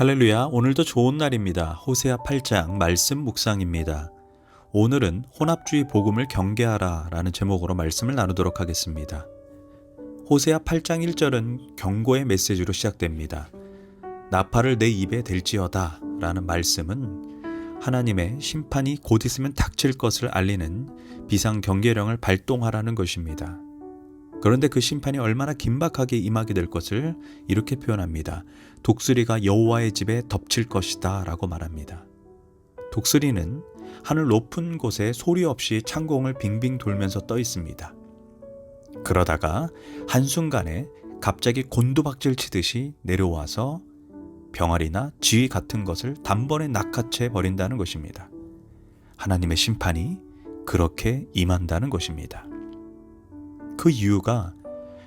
할렐루야, 오늘도 좋은 날입니다. 호세아 8장 말씀 묵상입니다. 오늘은 혼합주의 복음을 경계하라 라는 제목으로 말씀을 나누도록 하겠습니다. 호세아 8장 1절은 경고의 메시지로 시작됩니다. 나팔을 내 입에 댈지어다 라는 말씀은 하나님의 심판이 곧 있으면 닥칠 것을 알리는 비상경계령을 발동하라는 것입니다. 그런데 그 심판이 얼마나 긴박하게 임하게 될 것을 이렇게 표현합니다. 독수리가 여호와의 집에 덮칠 것이다 라고 말합니다. 독수리는 하늘 높은 곳에 소리 없이 창공을 빙빙 돌면서 떠 있습니다. 그러다가 한순간에 갑자기 곤두박질 치듯이 내려와서 병아리나 쥐 같은 것을 단번에 낚아채 버린다는 것입니다. 하나님의 심판이 그렇게 임한다는 것입니다. 그 이유가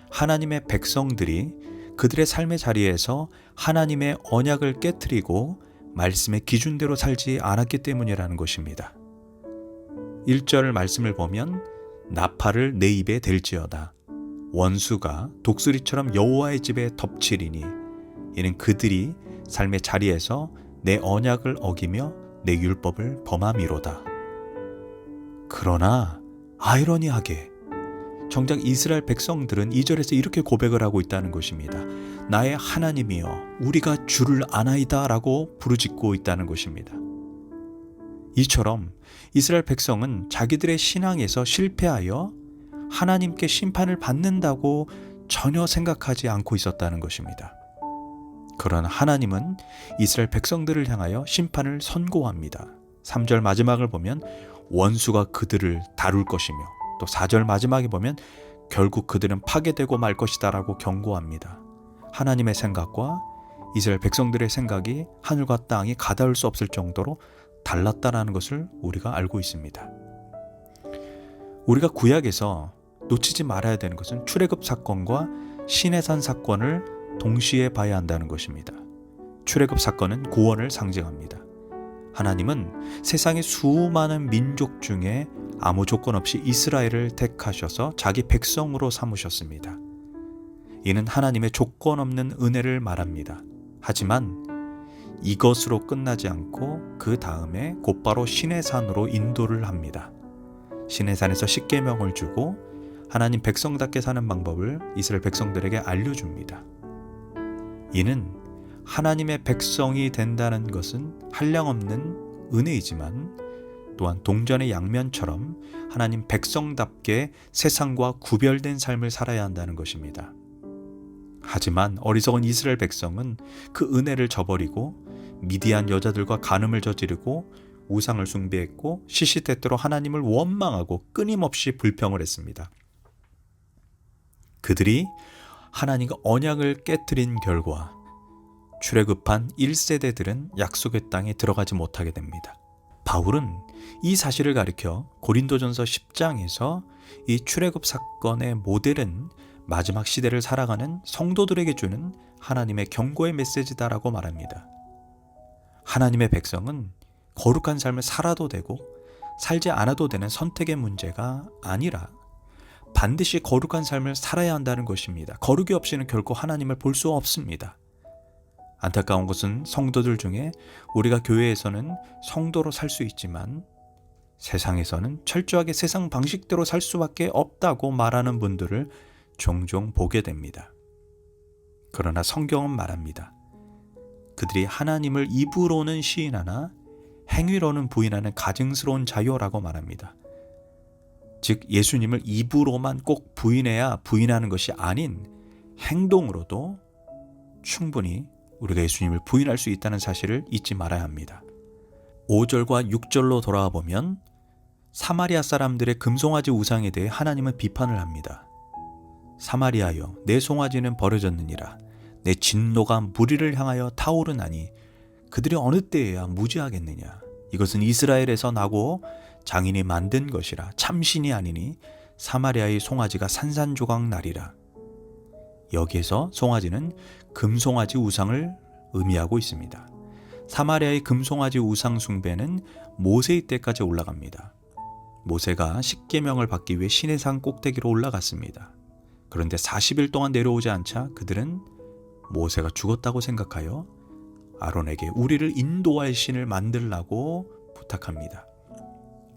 하나님의 백성들이 그들의 삶의 자리에서 하나님의 언약을 깨트리고 말씀의 기준대로 살지 않았기 때문이라는 것입니다. 1절 말씀을 보면 나팔을 내 입에 댈지어다. 원수가 독수리처럼 여호와의 집에 덮치리니 이는 그들이 삶의 자리에서 내 언약을 어기며 내 율법을 범함이로다. 그러나 아이러니하게 정작 이스라엘 백성들은 2절에서 이렇게 고백을 하고 있다는 것입니다. 나의 하나님이여 우리가 주를 아나이다 라고 부르짖고 있다는 것입니다. 이처럼 이스라엘 백성은 자기들의 신앙에서 실패하여 하나님께 심판을 받는다고 전혀 생각하지 않고 있었다는 것입니다. 그러나 하나님은 이스라엘 백성들을 향하여 심판을 선고합니다. 3절 마지막을 보면 원수가 그들을 다룰 것이며 또 4절 마지막에 보면 결국 그들은 파괴되고 말 것이다 라고 경고합니다. 하나님의 생각과 이스라엘 백성들의 생각이 하늘과 땅이 가닿을 수 없을 정도로 달랐다는 것을 우리가 알고 있습니다. 우리가 구약에서 놓치지 말아야 되는 것은 출애굽 사건과 시내산 사건을 동시에 봐야 한다는 것입니다. 출애굽 사건은 구원을 상징합니다. 하나님은 세상의 수많은 민족 중에 아무 조건 없이 이스라엘을 택하셔서 자기 백성으로 삼으셨습니다. 이는 하나님의 조건 없는 은혜를 말합니다. 하지만 이것으로 끝나지 않고 그 다음에 곧바로 시내산으로 인도를 합니다. 시내산에서 십계명을 주고 하나님 백성답게 사는 방법을 이스라엘 백성들에게 알려줍니다. 이는 하나님의 백성이 된다는 것은 한량없는 은혜이지만 또한 동전의 양면처럼 하나님 백성답게 세상과 구별된 삶을 살아야 한다는 것입니다. 하지만 어리석은 이스라엘 백성은 그 은혜를 저버리고 미디안 여자들과 간음을 저지르고 우상을 숭배했고 시시때때로 하나님을 원망하고 끊임없이 불평을 했습니다. 그들이 하나님과 언약을 깨트린 결과 출애굽한 1세대들은 약속의 땅에 들어가지 못하게 됩니다. 바울은 이 사실을 가리켜 고린도전서 10장에서 이 출애굽 사건의 모델은 마지막 시대를 살아가는 성도들에게 주는 하나님의 경고의 메시지다라고 말합니다. 하나님의 백성은 거룩한 삶을 살아도 되고 살지 않아도 되는 선택의 문제가 아니라 반드시 거룩한 삶을 살아야 한다는 것입니다. 거룩이 없이는 결코 하나님을 볼 수 없습니다. 안타까운 것은 성도들 중에 우리가 교회에서는 성도로 살 수 있지만 세상에서는 철저하게 세상 방식대로 살 수밖에 없다고 말하는 분들을 종종 보게 됩니다. 그러나 성경은 말합니다. 그들이 하나님을 입으로는 시인하나 행위로는 부인하는 가증스러운 자요라고 말합니다. 즉 예수님을 입으로만 꼭 부인해야 부인하는 것이 아닌 행동으로도 충분히 우리가 예수님을 부인할 수 있다는 사실을 잊지 말아야 합니다. 5절과 6절로 돌아와 보면 사마리아 사람들의 금송아지 우상에 대해 하나님은 비판을 합니다. 사마리아여 내 송아지는 버려졌느니라. 내 진노가 무리를 향하여 타오르나니 그들이 어느 때에야 무지하겠느냐. 이것은 이스라엘에서 나고 장인이 만든 것이라 참신이 아니니 사마리아의 송아지가 산산조각 나리라. 여기에서 송아지는 금송아지 우상을 의미하고 있습니다. 사마리아의 금송아지 우상 숭배는 모세의 때까지 올라갑니다. 모세가 십계명을 받기 위해 시내산 꼭대기로 올라갔습니다. 그런데 40일 동안 내려오지 않자 그들은 모세가 죽었다고 생각하여 아론에게 우리를 인도할 신을 만들라고 부탁합니다.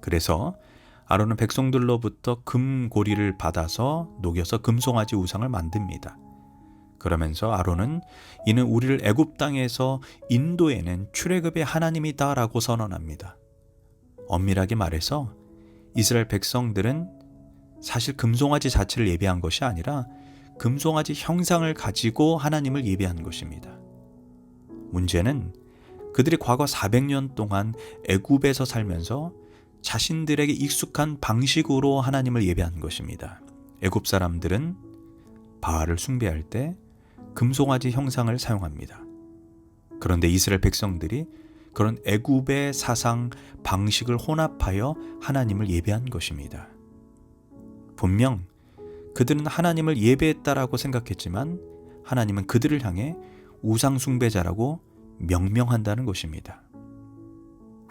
그래서 아론은 백성들로부터 금고리를 받아서 녹여서 금송아지 우상을 만듭니다. 그러면서 아론은 이는 우리를 애굽 땅에서 인도해낸 출애굽의 하나님이다 라고 선언합니다. 엄밀하게 말해서 이스라엘 백성들은 사실 금송아지 자체를 예배한 것이 아니라 금송아지 형상을 가지고 하나님을 예배한 것입니다. 문제는 그들이 과거 400년 동안 애굽에서 살면서 자신들에게 익숙한 방식으로 하나님을 예배한 것입니다. 애굽 사람들은 바알을 숭배할 때 금송아지 형상을 사용합니다. 그런데 이스라엘 백성들이 그런 애굽의 사상, 방식을 혼합하여 하나님을 예배한 것입니다. 분명 그들은 하나님을 예배했다라고 생각했지만 하나님은 그들을 향해 우상 숭배자라고 명명한다는 것입니다.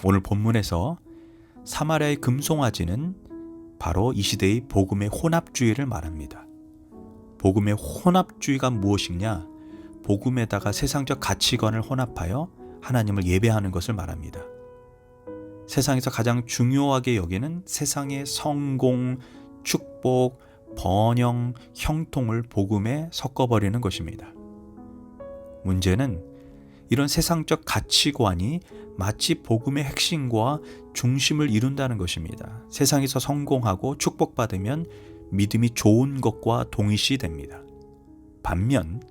오늘 본문에서 사마리아의 금송아지는 바로 이 시대의 복음의 혼합주의를 말합니다. 복음의 혼합주의가 무엇이냐? 복음에다가 세상적 가치관을 혼합하여 하나님을 예배하는 것을 말합니다. 세상에서 가장 중요하게 여기는 세상의 성공, 축복, 번영, 형통을 복음에 섞어버리는 것입니다. 문제는 이런 세상적 가치관이 마치 복음의 핵심과 중심을 이룬다는 것입니다. 세상에서 성공하고 축복받으면 믿음이 좋은 것과 동일시됩니다. 반면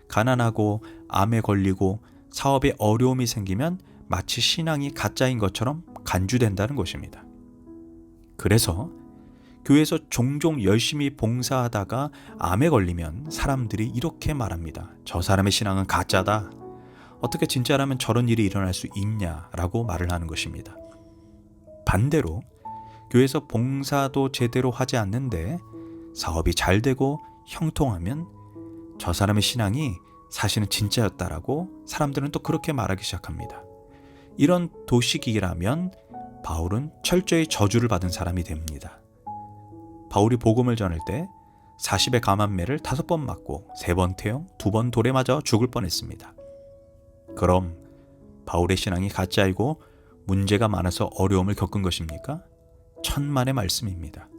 가난하고 암에 걸리고 사업에 어려움이 생기면 마치 신앙이 가짜인 것처럼 간주된다는 것입니다. 그래서 교회에서 종종 열심히 봉사하다가 암에 걸리면 사람들이 이렇게 말합니다. 저 사람의 신앙은 가짜다. 어떻게 진짜라면 저런 일이 일어날 수 있냐라고 말을 하는 것입니다. 반대로 교회에서 봉사도 제대로 하지 않는데 사업이 잘 되고 형통하면 저 사람의 신앙이 사실은 진짜였다라고 사람들은 또 그렇게 말하기 시작합니다. 이런 도식이라면 바울은 철저히 저주를 받은 사람이 됩니다. 바울이 복음을 전할 때 40의 감암매를 5번 맞고 3번 태형, 2번 돌에 맞아 죽을 뻔했습니다. 그럼 바울의 신앙이 가짜이고 문제가 많아서 어려움을 겪은 것입니까? 천만의 말씀입니다.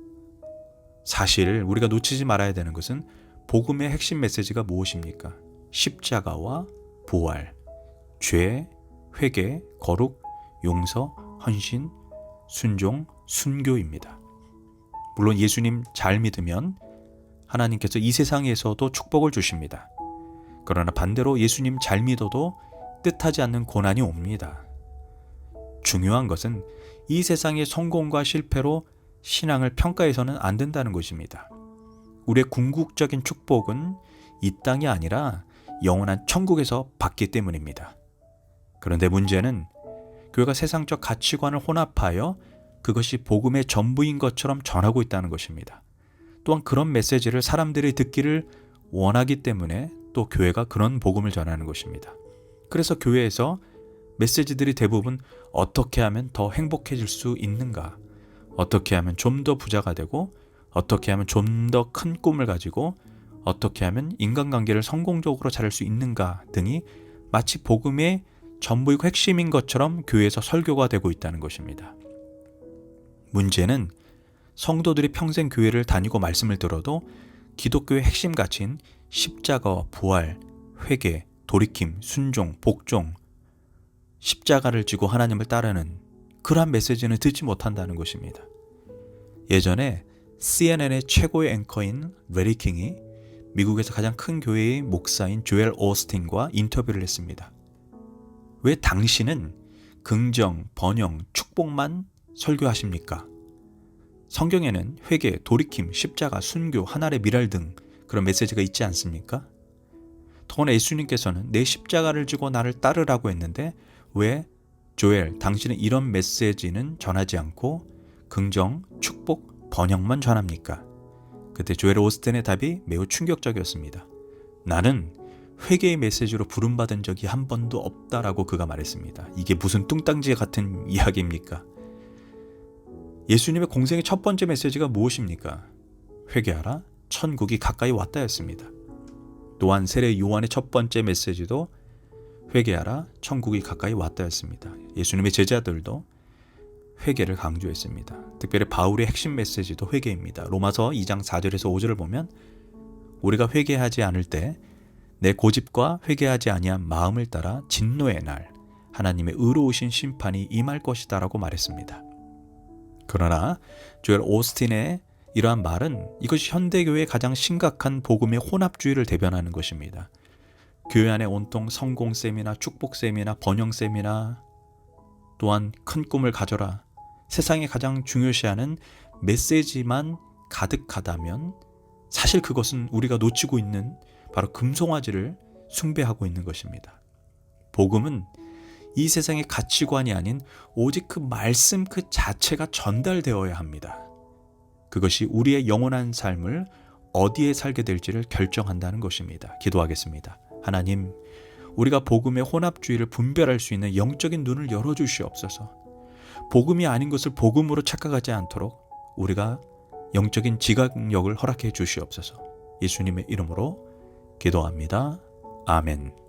사실 우리가 놓치지 말아야 되는 것은 복음의 핵심 메시지가 무엇입니까? 십자가와 부활, 죄, 회개, 거룩, 용서, 헌신, 순종, 순교입니다. 물론 예수님 잘 믿으면 하나님께서 이 세상에서도 축복을 주십니다. 그러나 반대로 예수님 잘 믿어도 뜻하지 않는 고난이 옵니다. 중요한 것은 이 세상의 성공과 실패로 신앙을 평가해서는 안 된다는 것입니다. 우리의 궁극적인 축복은 이 땅이 아니라 영원한 천국에서 받기 때문입니다. 그런데 문제는 교회가 세상적 가치관을 혼합하여 그것이 복음의 전부인 것처럼 전하고 있다는 것입니다. 또한 그런 메시지를 사람들이 듣기를 원하기 때문에 또 교회가 그런 복음을 전하는 것입니다. 그래서 교회에서 메시지들이 대부분 어떻게 하면 더 행복해질 수 있는가? 어떻게 하면 좀 더 부자가 되고 어떻게 하면 좀 더 큰 꿈을 가지고 어떻게 하면 인간관계를 성공적으로 잘할 수 있는가 등이 마치 복음의 전부이고 핵심인 것처럼 교회에서 설교가 되고 있다는 것입니다. 문제는 성도들이 평생 교회를 다니고 말씀을 들어도 기독교의 핵심 가치인 십자가와 부활, 회개, 돌이킴, 순종, 복종, 십자가를 지고 하나님을 따르는 그러한 메시지는 듣지 못한다는 것입니다. 예전에 CNN의 최고의 앵커인 레리 킹이 미국에서 가장 큰 교회의 목사인 조엘 오스틴과 인터뷰를 했습니다. 왜 당신은 긍정, 번영, 축복만 설교하십니까? 성경에는 회개, 돌이킴, 십자가, 순교, 하늘의 미랄 등 그런 메시지가 있지 않습니까? 더구나 예수님께서는 내 십자가를 지고 나를 따르라고 했는데 왜 조엘, 당신은 이런 메시지는 전하지 않고 긍정, 축복, 번영만 전합니까? 그때 조엘 오스틴의 답이 매우 충격적이었습니다. 나는 회개의 메시지로 부름받은 적이 한 번도 없다라고 그가 말했습니다. 이게 무슨 뚱땅지 같은 이야기입니까? 예수님의 공생의 첫 번째 메시지가 무엇입니까? 회개하라, 천국이 가까이 왔다였습니다. 또한 세례 요한의 첫 번째 메시지도 회개하라 천국이 가까이 왔다였습니다. 예수님의 제자들도 회개를 강조했습니다. 특별히 바울의 핵심 메시지도 회개입니다. 로마서 2장 4절에서 5절을 보면 우리가 회개하지 않을 때 내 고집과 회개하지 아니한 마음을 따라 진노의 날 하나님의 의로우신 심판이 임할 것이다 라고 말했습니다. 그러나 조엘 오스틴의 이러한 말은 이것이 현대교회의 가장 심각한 복음의 혼합주의를 대변하는 것입니다. 교회 안에 온통 성공쌤이나 축복쌤이나 번영쌤이나 또한 큰 꿈을 가져라, 세상에 가장 중요시하는 메시지만 가득하다면 사실 그것은 우리가 놓치고 있는 바로 금송아지를 숭배하고 있는 것입니다. 복음은 이 세상의 가치관이 아닌 오직 그 말씀 그 자체가 전달되어야 합니다. 그것이 우리의 영원한 삶을 어디에 살게 될지를 결정한다는 것입니다. 기도하겠습니다. 하나님, 우리가 복음의 혼합주의를 분별할 수 있는 영적인 눈을 열어주시옵소서. 복음이 아닌 것을 복음으로 착각하지 않도록 우리가 영적인 지각력을 허락해 주시옵소서. 예수님의 이름으로 기도합니다. 아멘.